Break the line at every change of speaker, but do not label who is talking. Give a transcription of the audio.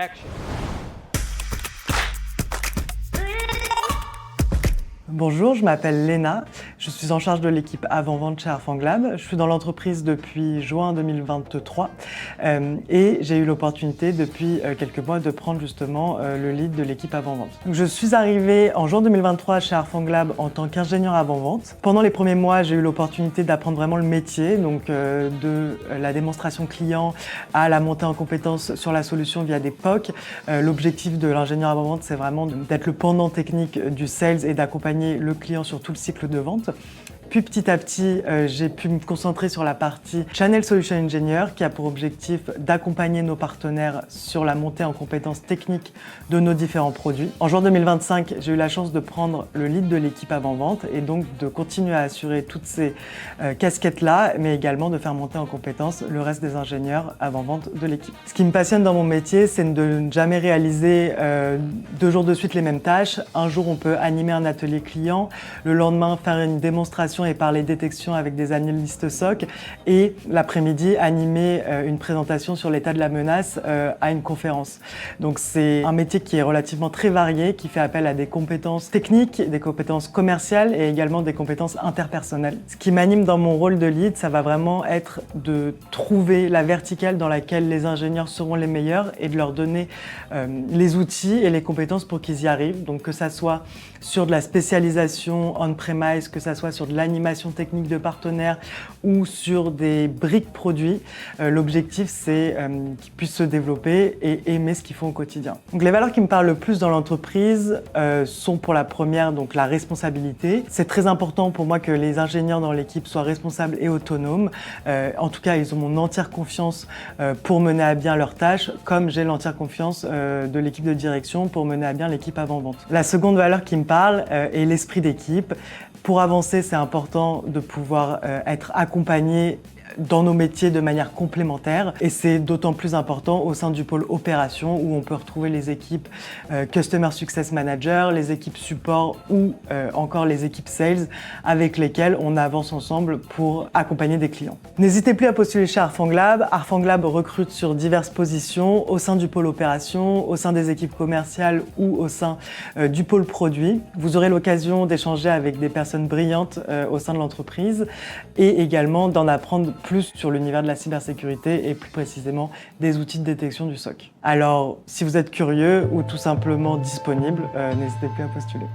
Action.
Bonjour, je m'appelle Léna, je suis en charge de l'équipe avant-vente chez Arfanglab. Je suis dans l'entreprise depuis juin 2023 et j'ai eu l'opportunité depuis quelques mois de prendre justement le lead de l'équipe avant-vente. Je suis arrivée en juin 2023 chez Arfanglab en tant qu'ingénieur avant-vente. Pendant les premiers mois, j'ai eu l'opportunité d'apprendre vraiment le métier, donc de la démonstration client à la montée en compétences sur la solution via des POC. L'objectif de l'ingénieur avant-vente, c'est vraiment d'être le pendant technique du sales et d'accompagner le client sur tout le cycle de vente. Puis petit à petit, j'ai pu me concentrer sur la partie Channel Solution Engineer qui a pour objectif d'accompagner nos partenaires sur la montée en compétences techniques de nos différents produits. En juin 2025, j'ai eu la chance de prendre le lead de l'équipe avant-vente et donc de continuer à assurer toutes ces casquettes-là, mais également de faire monter en compétences le reste des ingénieurs avant-vente de l'équipe. Ce qui me passionne dans mon métier, c'est de ne jamais réaliser 2 jours de suite les mêmes tâches. Un jour, on peut animer un atelier client, le lendemain, faire une démonstration et parler détection avec des analystes SOC et l'après-midi animer une présentation sur l'état de la menace à une conférence. Donc c'est un métier qui est relativement très varié, qui fait appel à des compétences techniques, des compétences commerciales et également des compétences interpersonnelles. Ce qui m'anime dans mon rôle de lead, ça va vraiment être de trouver la verticale dans laquelle les ingénieurs seront les meilleurs et de leur donner les outils et les compétences pour qu'ils y arrivent. Donc que ça soit sur de la spécialisation on-premise, que ça soit sur de l'animation technique de partenaires ou sur des briques produits, l'objectif c'est qu'ils puissent se développer et aimer ce qu'ils font au quotidien. Donc les valeurs qui me parlent le plus dans l'entreprise sont pour la première donc la responsabilité. C'est très important pour moi que les ingénieurs dans l'équipe soient responsables et autonomes. En tout cas, ils ont mon entière confiance pour mener à bien leurs tâches, comme j'ai l'entière confiance de l'équipe de direction pour mener à bien l'équipe avant-vente. La seconde valeur qui me parle est l'esprit d'équipe. Pour avancer, c'est important de pouvoir être accompagné dans nos métiers de manière complémentaire et c'est d'autant plus important au sein du pôle opération où on peut retrouver les équipes Customer Success Manager, les équipes support ou encore les équipes sales avec lesquelles on avance ensemble pour accompagner des clients. N'hésitez plus à postuler chez Arfanglab. Arfanglab recrute sur diverses positions au sein du pôle opération, au sein des équipes commerciales ou au sein du pôle produit. Vous aurez l'occasion d'échanger avec des personnes brillantes au sein de l'entreprise et également d'en apprendre plus sur l'univers de la cybersécurité et plus précisément des outils de détection du SOC. Alors, si vous êtes curieux ou tout simplement disponible, n'hésitez plus à postuler.